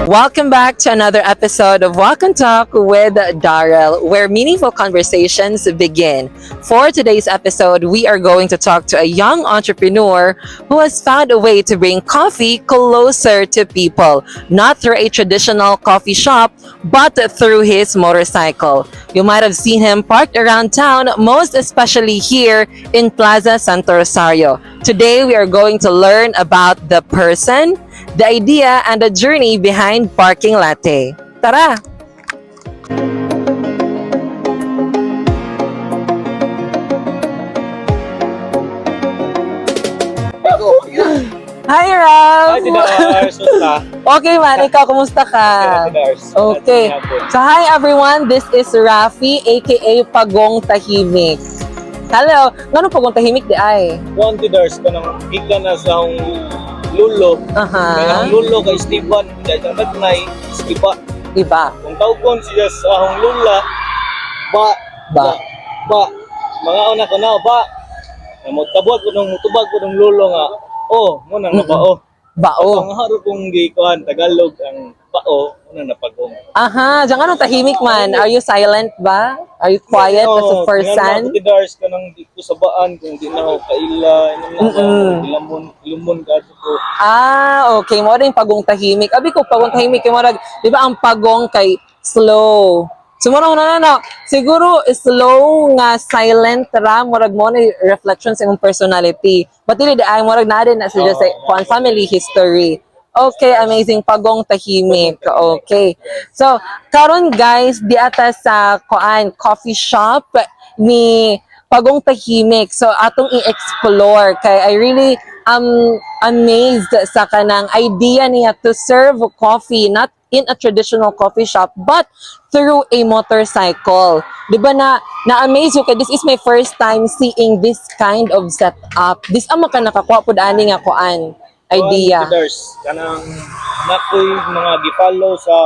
Welcome back to another episode of Walk and Talk with Darrell, where meaningful conversations begin. For today's episode, we are going to talk to a young entrepreneur who has found a way to bring coffee closer to people, not through a traditional coffee shop, but through his motorcycle. You might have seen him parked around town, most especially here in Plaza Santo Rosario. Today, we are going to learn about the person, the idea, and the journey behind Parking Latte. Tara! Hi, Ralph! Hi, Tidars! Kumusta? Okay man, ikaw, kumusta ka? Tidars. Okay. So, hi everyone, this is Rafi, aka Pagong Tahimik. Hello! Ngano Pagong Tahimik di ay? Juan Tidars ka nang ika na sa akong lulo. Kaya ang lulo kay Esteban, dahil ang nagnay, iba. Iba. Kung tawgon siya sa akong lula, ba. Mga una ko na, ba. Magtabot ko nung mutubag ko nung lulo nga, muna nga bao. Bao. Ang haro kong gikuan, Tagalog, ang bao, muna na pagong. Aha, diyan anong tahimik man? Are you silent ba? Are you quiet as a person? Nga Tidars ka nang di ko sabaan, kung di na ako kaila, ilumon ka ko. Okay. Mo rin pagong tahimik. Abi ko, pagong tahimik. Kaya mo di ba ang pagong kay slow? Sumuro na. Siguro, slow nga silent ra, murag mo na reflection sa imong personality. But dili ay murag na din na siya sa family history. Okay, amazing. Pagong tahimik. Okay. So, karon guys, di ata sa coffee shop ni Pagong Tahimik. So, atong i-explore. Kay I really amazed sa kanang idea niya to serve coffee, not in a traditional coffee shop, but through a motorcycle. Di ba na-amaze ko, this is my first time seeing this kind of setup. This ama ka nakakuha po ani nga idea. Kanang nakoy mga gipalo sa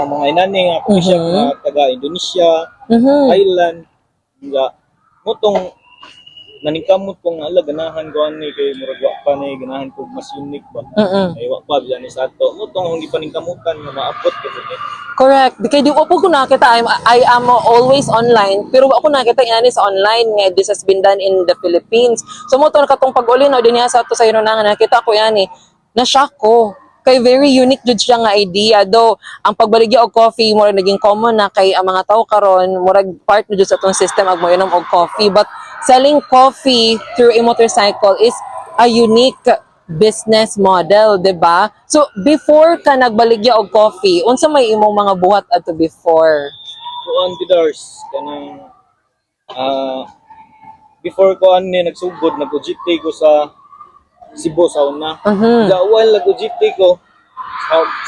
mga inani nga coffee shop na taga Indonesia, Thailand, nga motong naningkamot kong ganahan ko ani kay murag wa pa ni ganahan ko mas unique ba. Ay wa pa biyan sa ato. Motong hindi pa ningkamutan nga maabot kasi. Correct. Kaya di ko nakita, I am always online, pero ako nakita yan sa online nga, this has been done in the Philippines. So mo to katong pag-uli no din sa ato sa inunangan, nakita ko yan na-shock ko. Kay very unique jud siya nga idea, though ang pagbaligya og coffee murag naging common na kay ang mga tao karon murag part jud sa atong system ag moinom og coffee, but selling coffee through a motorcycle is a unique business model, di ba? So before ka nagbaligya og coffee, unsa may imong mga buhat ato before? Kuan Tidars kanang before ko ani nagsugod nag-GT ko sa Cebu sa una. Gawal nag-GT ko.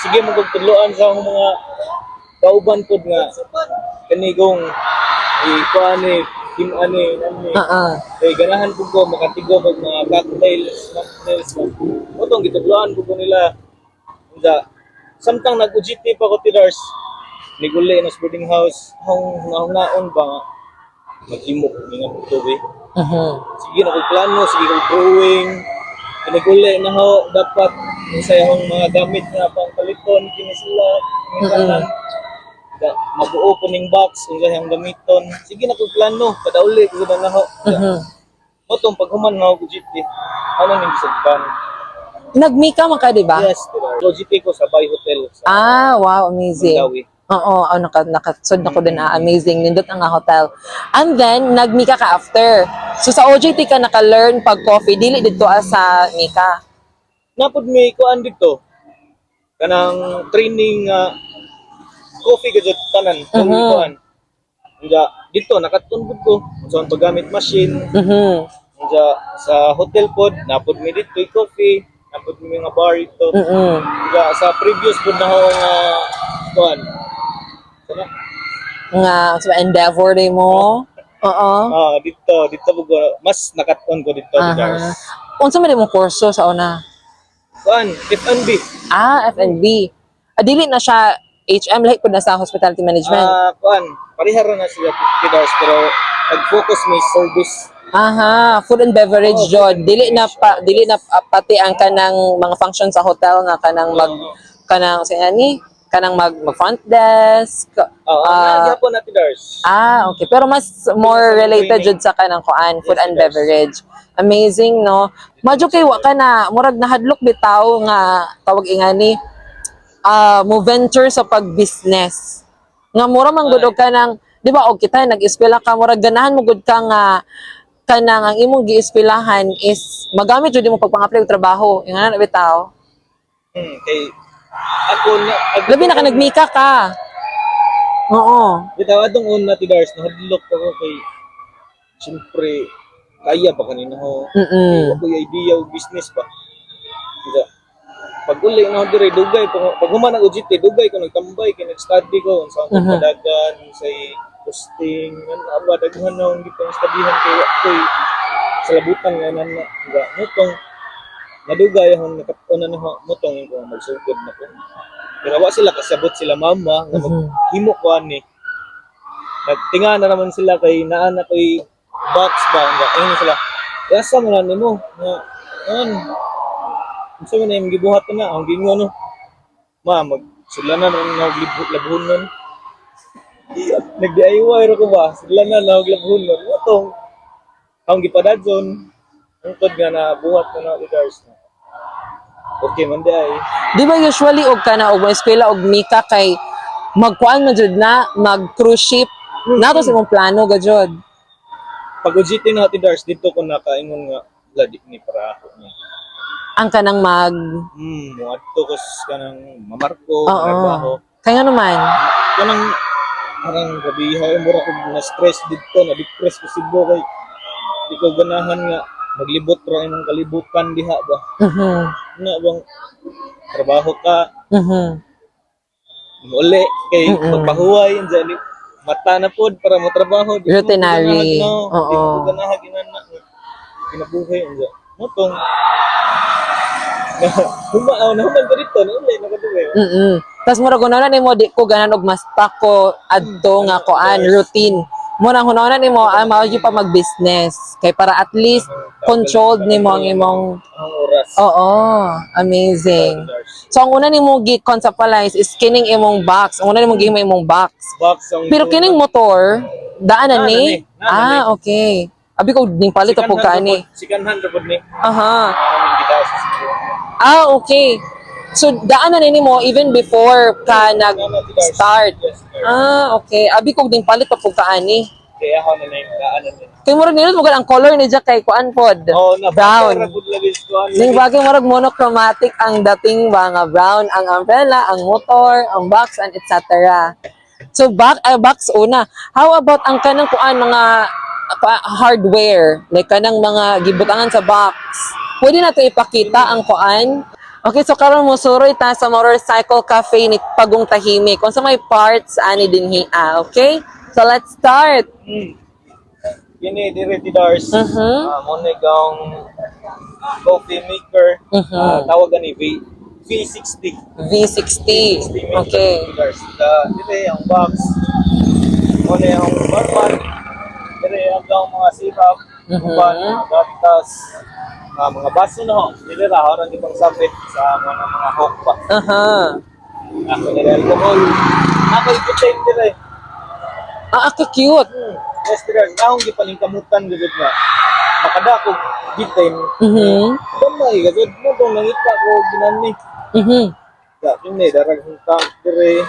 Sige magtuluan sa akong mga kauban pod nga kanigong kuan ani. Kay ganahan po ko makatigo mag mga cocktails. Otong gitudloan po nila. Nga samtang nag-GT pa ko Tidars, niguli na sa boarding house, naon ba nga maghimo nga tubi. Sige na ko plano, sige ko drawing. Niguli na ho dapat sa yung mga gamit nga pang paliton kini sila kanan. Mabuo ko ning box kung yung gamiton. Sige na ko plano, padauli ko na ho. Motong paghuman nga ko GT. Ano ning gisagdan? Nagmika man ka, di ba? Yes, so GT ko sa Bay Hotel. Wow, amazing. Mandawi. Oo, nakasud na ko din amazing. Nindot ang hotel. And then, nag-Mika ka after. So, sa OJT ka naka-learn pag-coffee. Dili dito sa Mika. Napod may kuan dito. Kanang training coffee gadget tanan. Kuan. Nga, dito, nakatundod ko. So, ang paggamit machine. Nga, sa hotel pod, napod may dito yung coffee. Napod may mga bar ito. Nga, sa previous pod na ho kuan. Nga, sa endeavor day mo. Oo. Dito po mas nakaton ko dito. Unsa man imong kurso sa una? Kuan, F&B. F&B. Dili na siya HM, lahi po na sa hospitality management. Kuan, parihar na siya Tidars pero nag-focus may service. Food and beverage jud. Dili na pati ang kanang mga function sa hotel nga kanang kanang sa ani kanang mag front desk. Oo, gyapon natin Dars. Okay. Pero mas more related jud sa kanang kuan, food Yes, and it does. beverage. Amazing, no? Madyo kay wa ka na, murag nahadlok bitaw nga tawag ingani, mo venture sa pag-business. Nga mura man gud og kanang, di ba og kita nag-eskwela ka, murag ganahan mo gud ka nga kanang ang imong gieskwelahan is magamit jud mo pagpang-apply og trabaho. Ingana na bitaw. Kay ako na Labi na ka nagmika ka. Oo. bitaw adong una ti Dars nahadlok ako kay siyempre kaya ba kanina ho. Mm. Ako yung idea og business ba. Diba? Pag uli na dire dugay pag human ang UGT dugay ko nagtambay kay nag-study ko unsa ang padagan sa posting aba daghan na ang gitong studyhan kay ako'y sa labutan nga nan nga mutong nadugay akong nakapuna na mutong ko magsugod na ko. Pero wa sila kasabot sila mama nga maghimo ko ani. Nagtinga na naman sila kay naana ko'y box ba nga ayun sila. Yasa mo na nimo nga unsa man imong gibuhat na ang gingon no. Ma magsulanan na labuhon nun. Nag-DIY ro ko ba? Sulanan na labuhon nun. Mutong ang gipadadson ungkod nga na buhat na na Dars. Okay man day. Di ba usually og kana og eskwela og mika kay magkuan man jud na mag cruise ship nato sa imong plano gajud. Pag UGT na ti Dars dito ko nakaingon nga ladi ni para ako ni. Ang kanang mag Muadto ko kanang mamarko, oo. trabaho. Kaya naman. Kanang parang gabi ha mura ko na stress dito, na depress ko sigbo kay di ko ganahan nga maglibot ra imong kalibutan diha ba. Na bang trabaho ka, uli kay pagpahuway dyan mata na pod para mo trabaho di Routinary. Di Oo. ko ganahan ginana kinabuhay unsa motong humaaw na human ko dito na uli nakaduwe. Tas mura gunaon nimo di ko ganan og mas tako adto nga kuan routine. Muna hunaon nimo mao gyud pa mag-business kay para at least controlled nimo ang imong ang oras. oo, amazing. So ang una nimo gi-conceptualize is kining imong box. Ang una nimo gihimo imong box. Box ang Pero kining motor daanan ni? Naanan ni. Okay. Abi ko ning palit po kani. Sikanhan ra pod ni. Aha. Ang gidaw sa siguro. Okay. So daanan ni mo even before ka nag-start. Yes, sir. Okay. Abi ko ding palit pa po kaani. Kaya ako na yung daanan din. Kay murag nilot mo ang color ni Jack kay kuan pod. Oh, na Brown. brown. Ning bagay murag monochromatic ang dating ba nga brown ang umbrella, ang motor, ang box and etc. So box una. How about ang kanang kuan mga hardware, like kanang mga gibutangan sa box. Pwede na to ipakita ang kuan. Okay, so karon mo suroy ta sa Motorcycle Cafe ni Pagong Tahimik. Kung sa may parts ani dinhi okay? So let's start. Kini dire ti Dars. Mo na gang coffee maker. Tawagan ni V60. V60. Okay. Dars. Dire ang box. Mo na yung barban. Dire ang mga sirap, uban, gatas, mga baso na ho. Dire ra orang ibang sabit sa mga hook pa. Ako dire alcohol. Ako iputin dire. Cute. Yes, dire. Naong gipaningkamutan gud nga. Makada ko gitin. Gamay gud mo tong nangita ko ginani. Ya, kini darag hutang dire.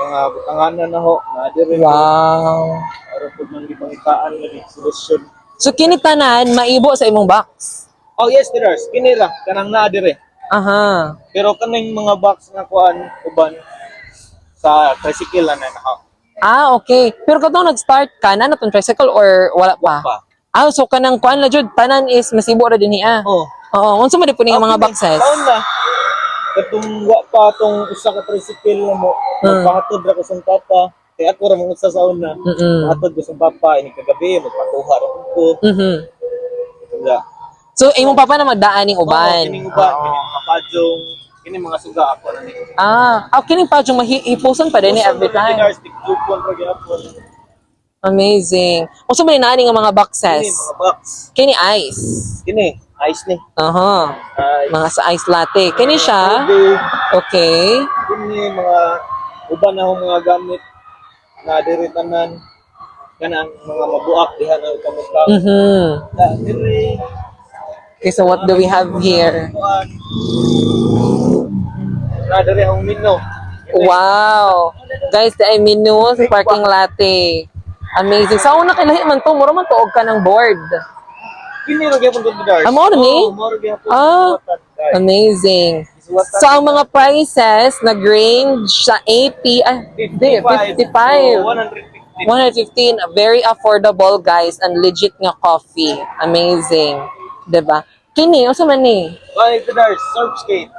Mga butanganan na ho. Na dire. Wow. Aron pud man gipangitaan nga solusyon. So kini tanan maibo sa imong box. Oh yes, there kini ra kanang naa dire. Pero kaning mga box nga kuan uban sa tricycle na naka. Okay. Pero katong nag-start ka na natong tricycle or wala pa? So kanang kuan na jud tanan is masibo ra dinhi Oh. Oo, unsa man di po ning mga boxes? Taon na. Katong wa pa tong usa ka tricycle na mo. Magpahatod ra ko sa papa. Kaya ako ra mo sa sauna na. Matod ko sa papa ini kagabi magpatuha ra ko. Yeah. So imong papa na magdaan ning uban. Kining uban, kining mga padyong, kining mga suga ako na ni. Kining pa yung mahihipuson pa din every time. Kini Amazing. Unsa man nani nga mga boxes? mga box. Kini ice. Kini ice ni. Aha. Ice. Mga sa ice latte. Kani siya? Tubig. Okay. Kini mga uban na akong mga gamit na diri tanan kanang mga mabuak diha na kamutang. Mhm. Diri Okay, so what do we have here? na diri ang mino. Wow. Guys, the menu sa parking latte. Amazing. Sa una kailahi man to, mura man tuog ka ng board. Kini ra gyapon to Dars. Ah, mao ni? Mao ra gyapon. Ah, amazing. So, ang mga prices nag-range sa 80, 55. 150. 115, very affordable guys, and legit nga coffee. Amazing. 'Di ba? Kini, usa man ni? Ay, ito Dars, surf skate.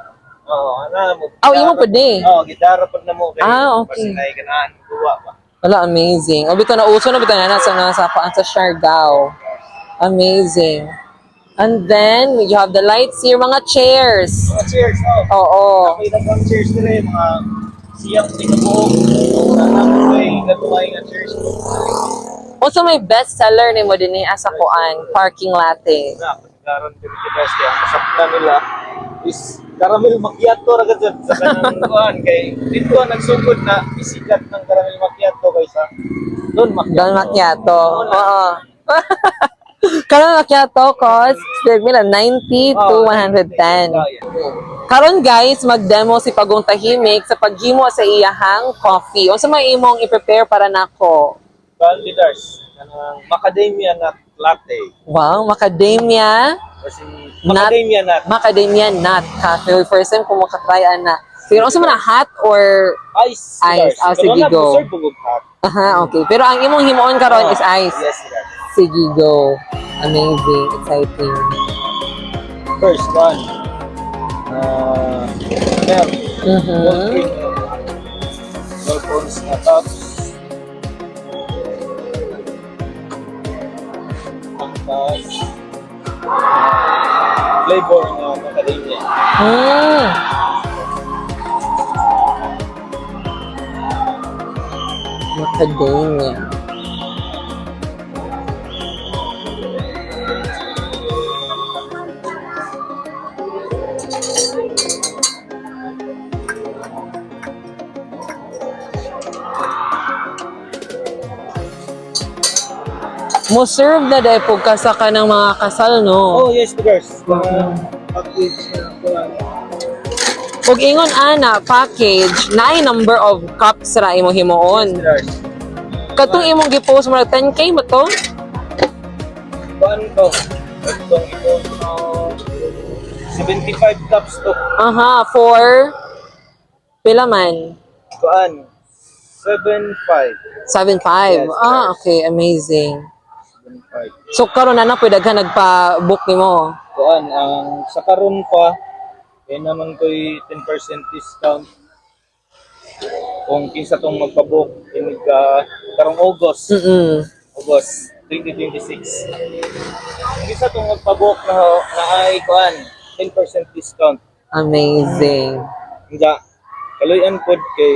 Oo, ana mo. Oh, imo pud ni. Oo, gitara pud na mo kay. Okay. Pasinay ganahan duwa ba. Wala, amazing. O, bito na uso na bito na nasa paan sa Siargao. Amazing. And then, you have the lights here, mga chairs. Mga cheers, oh. Oo. Okay, nagkang cheers dire mga siyang tinabuok. Nanaman kay gatuay nga cheers. Also, may bestseller ni mo din asa kuan, parking latte. Na, pagkaroon din kita Dars kaya ang masakta nila is caramel macchiato ra gud sa kanang kuan kay dito nagsugod na isikat ng caramel macchiato kaysa Don Macchiato. Don Macchiato. Oo. Karon Macchiato cost, mila 90 to 110. Karon guys, mag-demo si Pagong Tahimik sa paghimo sa iyahang coffee. Unsa may imong i-prepare para nako? Leaders, kanang macadamia nut latte. Wow, macadamia, Kasi macadamia nut. macadamia nut coffee. First time ko makatry ana. Pero unsa man na, hot or Ice. Ice. Leaders. Sige, Pero go. na-serve po hot. aha, okay. Pero ang imong himuon karon is ice. Yes, leaders. Sige, go. Amazing, exciting. First one. Milk. Mhm. Whole cream milk. 12 ounce na cups. Tapos, flavor ng macadamia. Mm. Macadamia. Mo-serve na dahil po ka sa kanang mga kasal, no? Oh, yes, leaders. Package na kuwan. Ug ingon ana package na ay number of cups ra imo himuon. Leaders. Katong imong gi-post mo 10k ba to? Kuan to? Itong ito, 75 cups to. Aha, for pila man? Kuan? 7.5. 7.5. Yes, Ah, yes. okay, amazing. 7.5. So karon na pwede ka nagpa-book nimo. Kuan, ang sa karon pa, kaya naman ko'y 10% discount. Kung kinsa tong magpabook, inig ka, karong August, August 2026. Kung kinsa tong magpabook na ay kuan, 10% discount. Amazing. Nga, kaluyan pod kay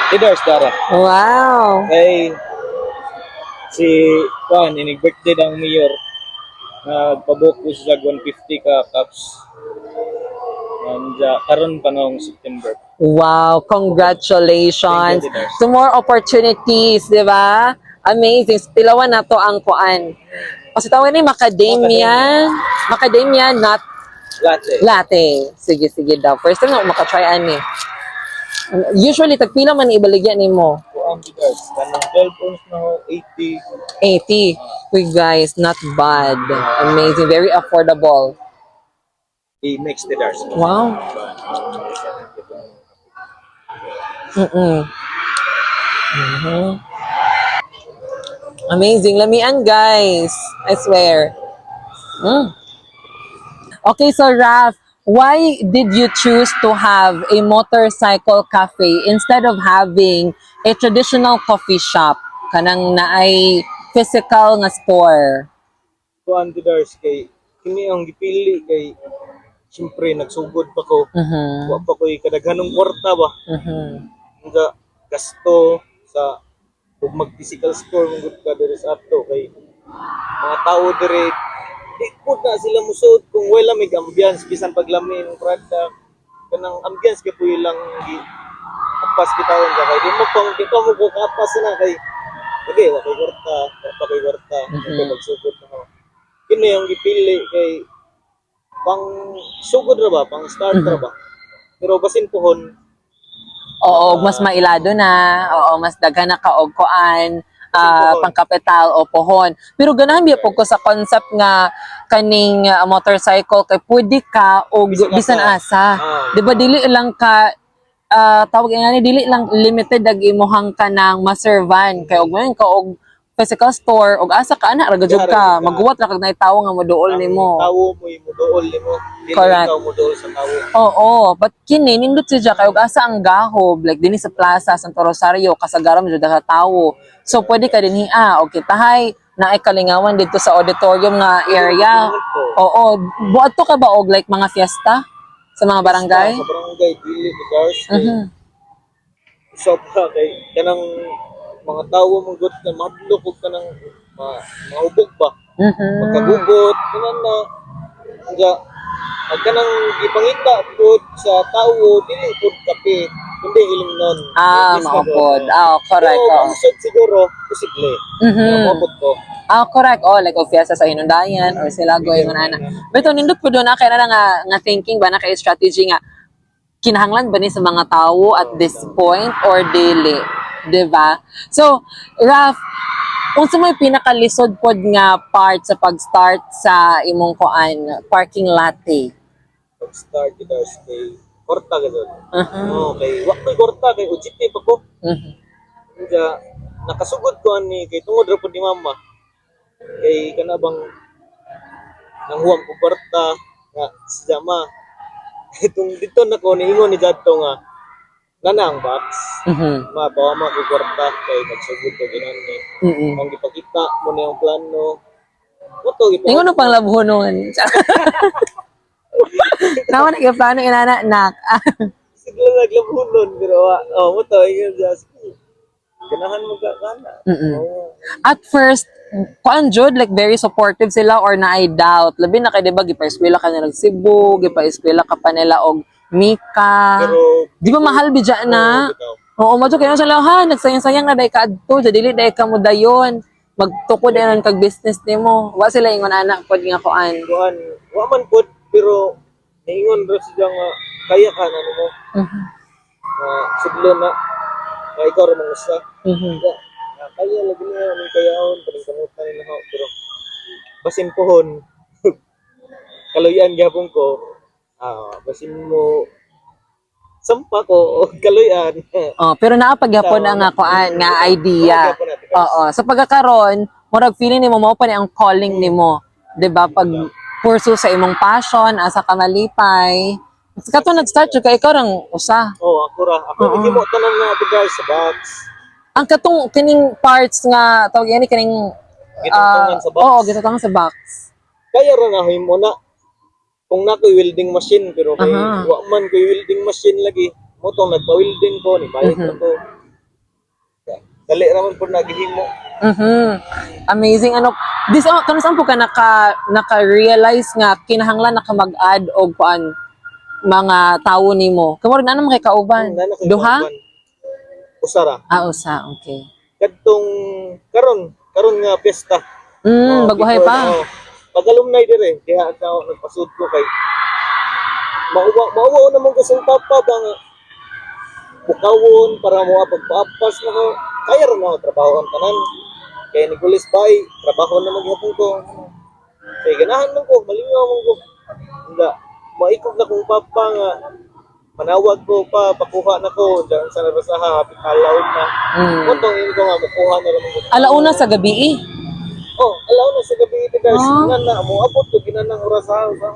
Leaders Dara. Wow. Kay si kuan, inig birthday ng mayor. Nagpabook ko sa 150 ka cups. And karon pa noong September. Wow, congratulations. Thank you, Leaders. To more opportunities, di ba? Amazing. Pilawan na to ang kuan. Kasi tawag ni macadamia, macadamia nut Latte. latte. Sige, sige daw. First time na ako makatry ani. Usually, tagpila man ibaligyan nimo. Kuan Leaders. Kanang 12 ounce na ho, 80. 80. Uy guys, not bad. Amazing. Very affordable. I-mix Leaders. Wow. Mm-mm. Mhm. Amazing. Lamian, guys. I swear. Mm. Okay, so Raf, why did you choose to have a motorcycle cafe instead of having a traditional coffee shop? Kanang naay physical nga store. Kuan Leaders kay kini ang gipili kay siyempre nagsugod pa ko. Mhm. Wa pa ko'y kadaghanong kwarta ba. Mhm. Nga gasto sa ug mag physical store mong ka diri sa ato kay mga tao diri di po na sila musod kung wala may ambience bisan paglamin ng product kanang ambience kay po ilang kapas bitawan ka kay di mo pang di pa mo ko kapas na kay okay wa kay kwarta pa kay kwarta kay magsugod na ako kini yung gipili kay pang sugod ra ba pang start ra ba pero basin pohon Oo, mas mailado na. Oo, mas daghan na ka og kuan, Pohon. pangkapital o pohon. Pero ganahan biya po ko sa concept nga kaning motorcycle kay pwede ka og Bisan bisan asa. Ah. Di ba dili lang ka tawag nga ni dili lang limited dag imuhang ka ng maservan kay og man ka og physical store og asa ka ana ra gud Yara ka ka. magguwat ra kag naitawo nga moduol nimo. tawo mo yung mudool nimo dili Correct. ikaw mudool sa tawo Oo, but kini nindot siya kayo asa ang gahob like dinhi sa plaza Santo Rosario kasagaran jud ka tawo. So pwede ka dinhi okay tahay naay kalingawan dito sa auditorium nga area. Oo, buat to ka ba og like mga fiesta sa mga barangay? sa barangay dili cars Mhm. so pa kay kanang mga tawo mong gut na madlok og kanang maubog ba Mhm. magkagugot kanan na nga ang kanang gipangita pud sa tawo dili pud kape kundi hilingnon Maupod. Correct. so, Oo. mausod siguro posible Mhm. maupod ko Correct. Like o fiesta sa Hinundayan or sila goy nga ana. Pero nindot po doon na kaya na nga thinking ba na kay strategy nga kinahanglan ba ni sa mga tao at this point or dili, 'di ba? So, Raf, unsa may pinakalisod pod nga part sa pag-start sa imong kuan parking lot? pag start kita kay korta gud Uh-huh. kay wa koy korta kay ujiti pa ko Mhm. nga nakasugod ko ani kay tungod ra pud ni mama kay kana bang nanghuwam ko kwarta nga si Jama itong dito na ko niingon ni Jadto nga nanang box Mhm. mabawa mo ko kwarta kay nagsugod ko ginan ni Mhm. ang gipakita mo na yung plano mo to Ingon no pang labhonon. Naman na plano inana nak. siguro naglabunon pero mo to ingon just ganahan mo ka kana Mm-mm. Oo. At first, kuan jud like very supportive sila or na I doubt. Labi na kay di ba gipa-eskwela ka nila Cebu, gipa-eskwela ka pa nila og Mika. pero Di ba mahal bidya na? bitaw. Oo, madyo kaya sila ha, nagsayang-sayang na dai ka adto, dili dai ka mo dayon. Magtukod na kag business nimo. Wa sila ingon anak pod nga kuan. kuan wa man pod pero niingon ra siya nga kaya ka na mo Mhm. sudlo na kay ikaw ra man usa Mhm. kaya lagi na ni kayaon pero kamutan nila ako pero basin pohon kaloyan gyapon ko basin mo sampa ko og kaloyan Pero naa pagyapon ang nga kuan nga idea. Oo, sa pagkakaroon, murag feeling nimo mao pa ni ang calling nimo, 'di ba? Pag pursue sa imong passion, asa ka malipay. Kato nag-start jud kay ikaw rang usa. ako nagimo tanan nga bigas sa box Ang katong kining parts nga tawag yani kining gitungtungan sa box Oo, gitutungan sa box. kaya ra na himo na kung na ko'y welding machine pero kay Aha. wa man ko'y welding machine lagi mo tong nagpa-welding ko ni bayad na ko dali ra man pud nagihimo Mhm. Amazing ano. Kano saan po ka naka-realize nga kinahanglan naka mag-add og kuan mga tawo nimo. Kamo rin ano kay kauban? Nana ko'y Duha? kauban. usara Usa, okay. kadtong karon nga piyesta Baguhay before, pa. pag alumni dire kaya ako nagpasud ko kay mauwa naman ko sa papa ba nga bukawon para mo pagpaapas na ko kaya ra na ako trabaho ang tanan kay ni Kulis Bay trabaho na magyapon ko kay ganahan man ko malingaw man ko nga maikog na kong papa nga manawag ko pa pakuha na ko dyan sa narasaha hapit alaon na motong ko nga makuha na lang ko Alauna sa gabi alaw na sa gabi ito guys Ah. na mo abot ko ginanang orasahan sa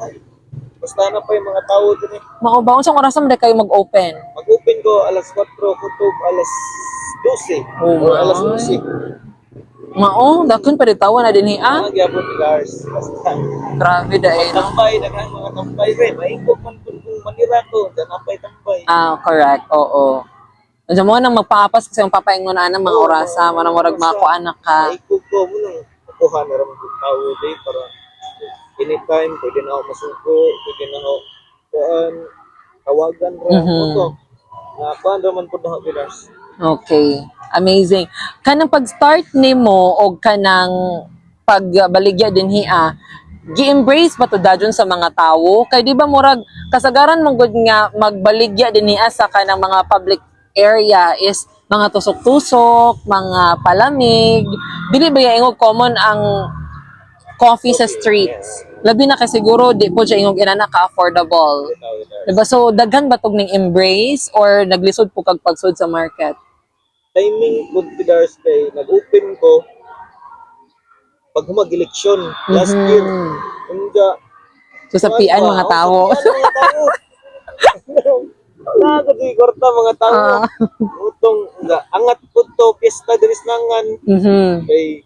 basta na pa yung mga tao din Mao ba unsang oras man kayo mag-open? mag-open ko alas 4 kutub alas 12 or alas 11 Mao, dakon pa ditawan na dinhi gyapon ni guys basta Grabe dai no. tambay daghang mga tambay re maingko man kung manira ko dyan tambay Correct. Oo. Diyan mo nang magpaapas kasi yung papaingon na ng mga orasa, manamurag mako anak ka. maingko ko mo nang kuha na rin ng tao din para anytime, pwede na ako masuko, pwede na ako kuan, tawagan ra, ito. Na kuan raman po na ako, Pinas. Okay. Amazing. Kanang pag-start nimo o kanang pagbaligya dinhi gi-embrace ba to dadyon sa mga tawo? Kay di ba murag kasagaran mong gud nga magbaligya dinhi sa kanang mga public area is mga tusok-tusok, mga palamig. Dili ba ingog common ang coffee sa streets? Labi na kay siguro di po siya ingog inana ka-affordable. Diba? So daghan ba tog ning embrace or naglisod po kag pagsud sa market? Timing good Pidars kay nag-open ko pag humag-eleksyon last year. Kaya, So sa PN mga tao. mga tao. Nakakati kwarta mga tao. Utong, angat po to, piyesta diris nangan. Kay,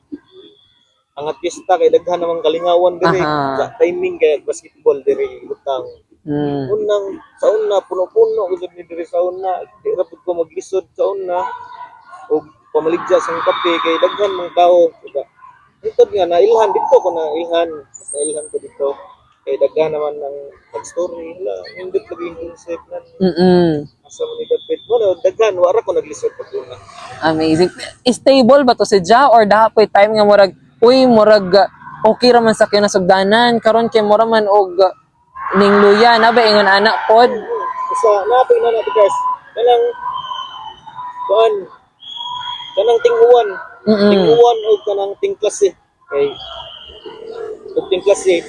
angat piyesta kay daghan namang kalingawan diri. Sa timing kay basketball diri utang. Sa una, puno-puno ko ni diri sa una. Di rapod ko maglisod sa una. O pamaligya sa kape kay daghan mga tao. Ito nga nailhan dito ko nailhan ko dito. Kay daghan naman ng pag-story la hindi lagi yung concept na. Asa man ni dapat wala daghan wala ko naglisod pag una. Amazing. Stable ba to si Ja or dapat time nga murag okay ra man sa kyo nasugdanan karon kay mura man og ning luya na ba ingon anak pod. Sa napay na natin guys. Kanang tinguan. Tinguan o kanang tingklase. Kay tingklase.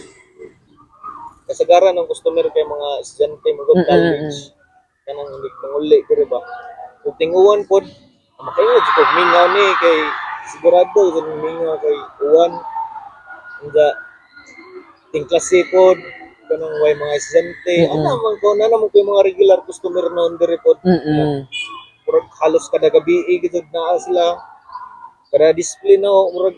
Kasagaran ng customer kay mga estudyante mga college. Kanang hindi panguli diri ba. Kung tinguan pod, makayo jud ko mingaw ni kay sigurado jud mingaw kay uwan. Nga tingklase pod kanang way mga estudyante. Ano man ko na naman ko yung mga regular customer noon diri pod. Murag halos kada gabi gid na sila kada display na murag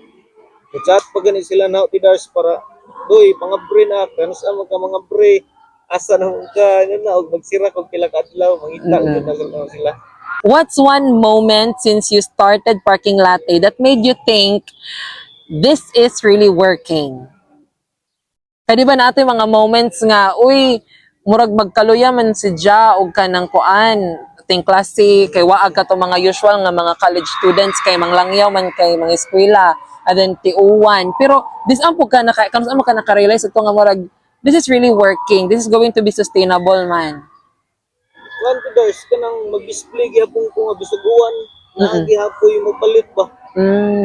chat pa gani sila na Tidars para doy pangabre na kansa mo ka mga bre asa na mo ka na og magsira kog pila ka adlaw mangita na sila. What's one moment since you started Parking Latte that made you think this is really working? Kaya di ba natin mga moments nga, uy, murag magkaluya man si Ja o kanang kuan, ting klase, kay waag ka to mga usual nga mga college students, kay manglangyaw man kay mga eskwela, and then tiuwan. Pero, this ampo ka naka-realize ito nga murag, this is really working, this is going to be sustainable man. One Tidars kanang mag-display gihapon ko nga bisuguan na gihapoy mo palit ba.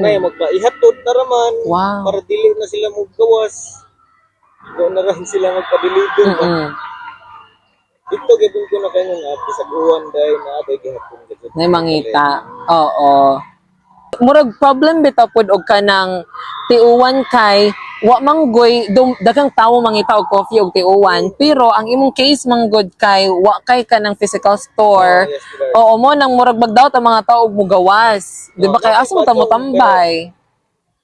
Nay magpaihatod na raman para dili na sila maggawas. Doon na rin sila magpa-deliver ba. Dito gabon ko na kayo nga bisaguan dahil na aday gihapon gid. May mangita. Oo. Murag problem bitaw pod og kanang tiuwan kay wa manggoy daghang tawo mangita og coffee og tiuwan pero ang imong case manggod kay wa kay kanang physical store. Oo mo nang murag bagdaw ta mga tawo og mugawas. Di ba kay asa mo ta mo tambay?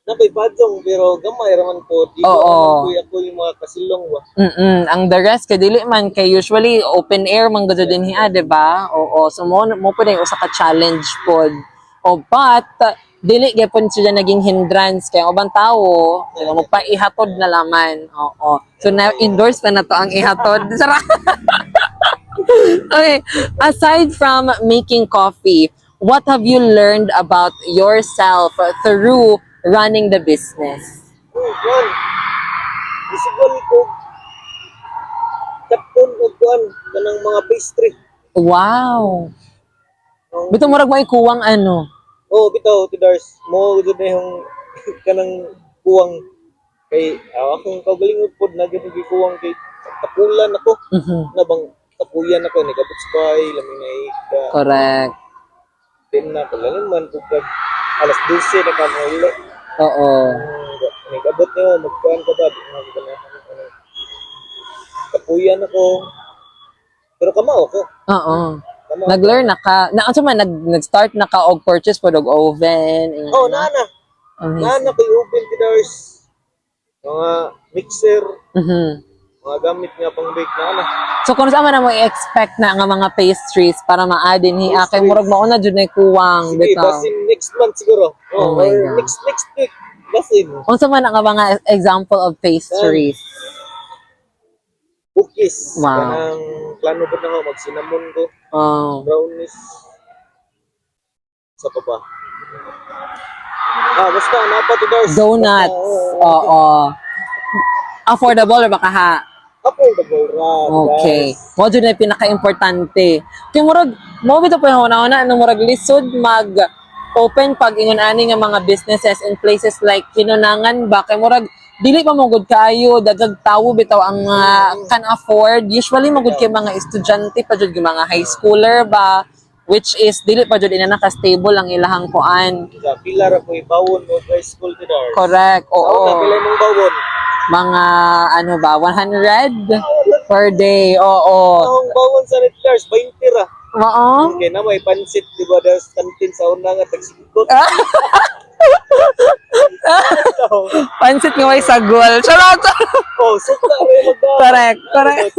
Napay padong pero gamay raman po. Di ko ako yung mga kasilong wa. Ang the rest kay dili man kay usually open air man gud din hiya, di ba? Oo, so mo pud usa ka challenge pod. O but dili gyapon siya naging hindrance kay ubang tawo magpaihatod na laman. Oo. So na endorse na to ang ihatod. Okay, aside from making coffee, what have you learned about yourself through running the business? Well, isigon ko kapon og kuan kanang mga pastry. Wow. Bito murag may kuwang ano. Oh, bitaw Tidars mo gud na yung kanang kuwang kay akong kaugalingod pod na gyud kuwang kay tapulan ako. Na bang tapuyan ako ni kabuts bay lamin na ika. Correct. Din na kalalan man pug alas 12 na kamuli. Oo. Nagabot niyo magkuhan ka ba? Tapuyan ako. Pero kamao ko. Oo. Nag-learn na ka. Nag-start na ka og purchase pod og oven. Oh, nana. Nana kay oven Tidars. Mga mixer. Mga gamit nga pang bake na. So kung saan man na mo i-expect na nga mga pastries para maadin hiya kay murag mauna jud na kuwang sige, bitaw. Sige, next month siguro. Oh my God. Next week. Basin. Unsa man ang mga example of pastries? Cookies. Wow. Kanang plano ko na ako, mag-cinnamon ko. Oh. Brownies. Sa pa ba? Basta, napatidars. Donuts. Oo. Affordable or baka ha? Affordable ra. Okay. Mo jud na yung pinaka-importante. Kay murag mo bitaw pa una-una anong murag lisod mag open pag ingon ani nga mga businesses in places like Kinunangan ba kay murag dili pa mo gud kaayo dagag tawo bitaw ang can afford. Usually magud kay mga estudyante pa jud mga high schooler ba which is dili pa jud ina naka-stable ang ilahang kuan. Pila ra po ibawon mo high school tidars. Correct. Pila Oo. mong bawon? Mga ano ba 100 per day. Oo. Ang bawon sa tidars 20 ra. Oo. Okay na may pansit di ba das kantin sa una nga tagsikot. Pansit nga may sagol. Charot! Oh, suka rin magdaan. Correct, correct.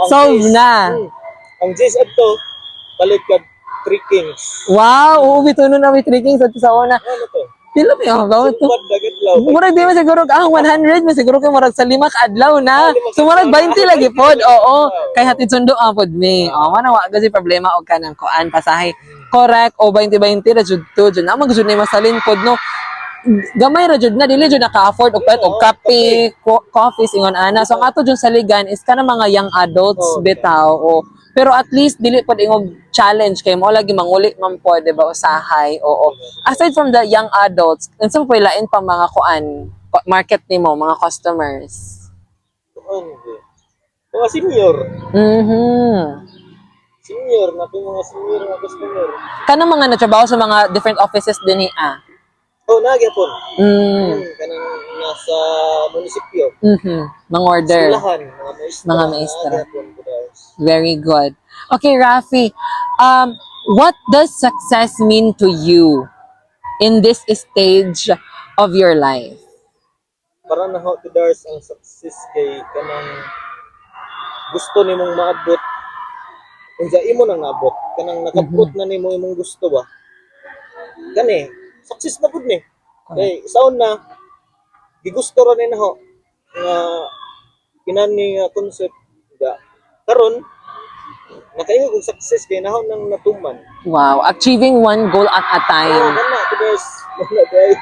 Solve na. Ang J's adto balik ka 3 Kings. Wow! Bito nun na may tricking sa una. Ano to? Pila pa yung gawin to? Sumpad dagat law. Murag di man siguro ang 100 man siguro kay murag sa 5 ka adlaw na. So murag 20 lagi pod. Oo. Kay hatid sundo ang pod mi. Oh, mana wa kasi problema og kanang kuan pasahe. Correct. O 20-20 ra jud to. Jud na magud ni masalin pod no. Gamay ra jud na dili jud naka-afford og pet og kape, coffee ingon ana. So ang ato jud sa ligan is kana mga young adults bitaw o pero at least dili pod ingog challenge kay mo lagi manguli man po, di ba, usahay. Oo. Aside from the young adults, unsa pa lain pa mga kuan market nimo, mga customers? Mga senior. Mhm. Senior na po mga senior na customer. Kanang mga natrabaho sa mga different offices din ah. Oh, nagyapon. Mm. Kanang nasa munisipyo. Mhm. Mga order. Eskwelahan, mga maestra. Mga maestra. Nagyapon po dahil. Very good. Okay, Rafi. What does success mean to you in this stage of your life? Para na ho tidars ang success kay kanang gusto nimong maabot unsa imo nang naabot kanang nakabot na nimo imong gusto ba kani success na pud ni kay saon na gigusto ra ni naho nga kinani nga concept ga karon nakaingon og success kay naho nang natuman. Wow, achieving one goal at a time. Kana tidars wala day.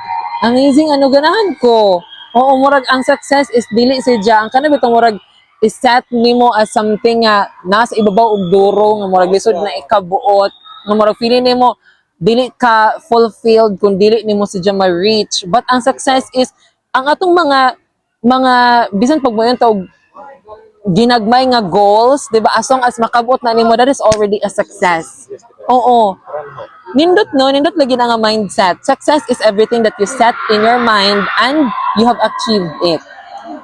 Amazing, ano ganahan ko. Oo, murag ang success is dili sadya. Ang kana bitong murag is set nimo as something nga nasa ibabaw og duro nga murag lisod na ikabuot. Nga murag feeling nimo dili ka fulfilled kung dili nimo sadya ma-reach. But ang success is ang atong mga bisan pag mo yun tawag ginagmay nga goals, 'di ba? As long as makabot na nimo, that is already a success. Oo. Nindot lagi na nga mindset. Success is everything that you set in your mind and you have achieved it.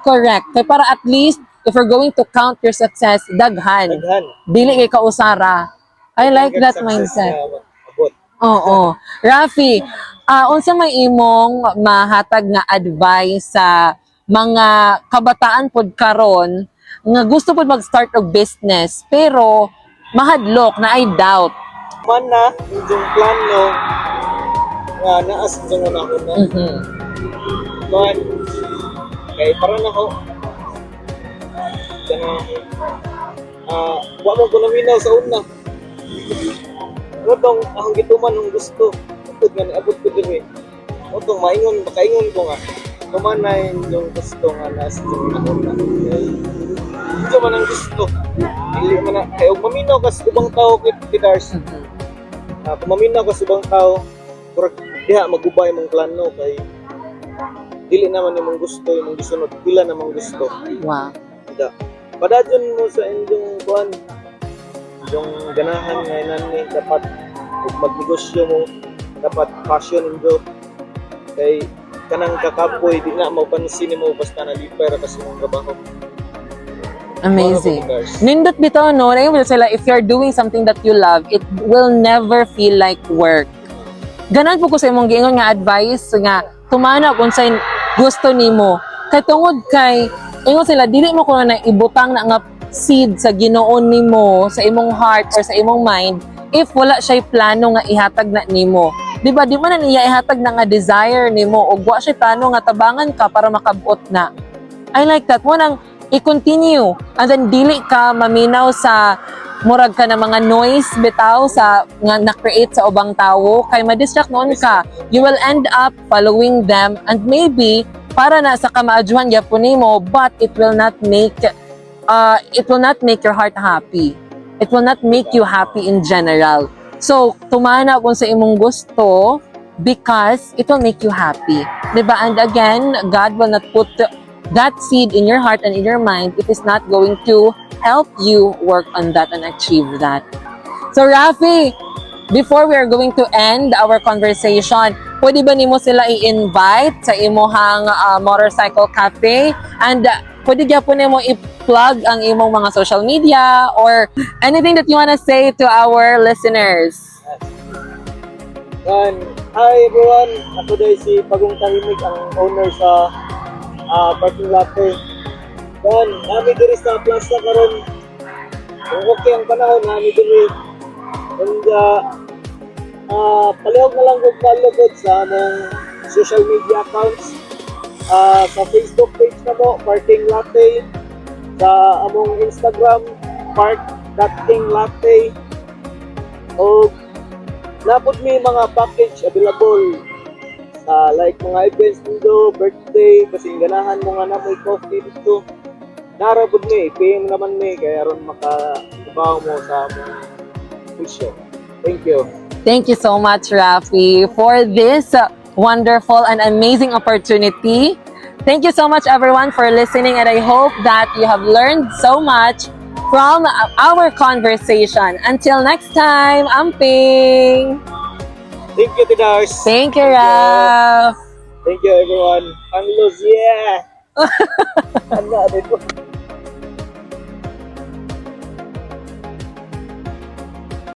Correct. Kaya para at least if you're going to count your success, daghan. Dili kay kausara. I like that mindset. Abot. Oo. Rafi, unsa may imong mahatag nga advice sa mga kabataan pod karon nga gusto pod mag-start og business pero mahadlok na ay doubt. Man na yung plano nga naas yung una ko na. Man, kay para na ko kana wa mo ko naminaw sa una. Rodong ang gituman ng gusto. Tud nga niabot ko diri. Rodong makaingon ko nga. Kumanay yung gusto nga nasa yung una. Ito man ang gusto. Dili man na kay og maminaw ka sa ubang tao kay Tidars. Kung maminaw ka sa ibang tao, kurag diha magubay mong plano kay dili naman imong gusto, imong gisunod, pila namang gusto. Wow. Ida. Padadyon mo sa inyong kuan, yung ganahan nga nani dapat ug magnegosyo mo, dapat passion indo kay kanang kakapoy di na mapansin mo basta nalipay ra kasi mong trabaho. Amazing. Nindot bitaw no, na sila if you're doing something that you love, it will never feel like work. Ganan po ko sa imong giingon nga advice nga tumana kung sa gusto nimo. Kay tungod kay ingon sila dili mo kuno na ibutang na nga seed sa Ginoo nimo sa imong heart or sa imong mind if wala siya plano nga ihatag na nimo. Di ba, di man na niya ihatag na nga desire ni mo o wa siya plano nga tabangan ka para makabuot na. I like that. Mo nang i-continue and then dili ka maminaw sa murag ka na mga noise bitaw sa nga na-create sa ubang tawo kay ma-distract noon ka. You will end up following them and maybe para na sa kamaadyuhan gyapon nimo but it will not make your heart happy. It will not make you happy in general. So, tumana kung sa imong gusto because it will make you happy. Diba? And again, God will not put that seed in your heart and in your mind if it's not going to help you work on that and achieve that. So, Rafi, before we are going to end our conversation, pwede ba nimo sila i-invite sa imuhang motorcycle cafe? And pwede gyapon nimo i-plug ang imong mga social media or anything that you wanna say to our listeners? Hi everyone, ako dahil si Pagong Tahimik, ang owner sa parking lot ko. Nami diri sa plaza karon. Kung okay ang panahon, nami diri. And palihog na lang kung palugod sa among social media accounts. Sa Facebook page na mo, Parking Latte. Sa among Instagram, park.kinglatte. O napod may mga package available sa like mga events nito, birthday, kasing ganahan mo nga na may coffee dito. Narabod may, PM naman may, kaya ron makatrabaho mo sa among puso. Thank you. Thank you so much, Rafi, for this wonderful and amazing opportunity. Thank you so much, everyone, for listening, and I hope that you have learned so much from our conversation. Until next time, Amping! Thank you, Tidars. Thank you, Raf! Thank you, everyone. Ang yeah! Ano, dito?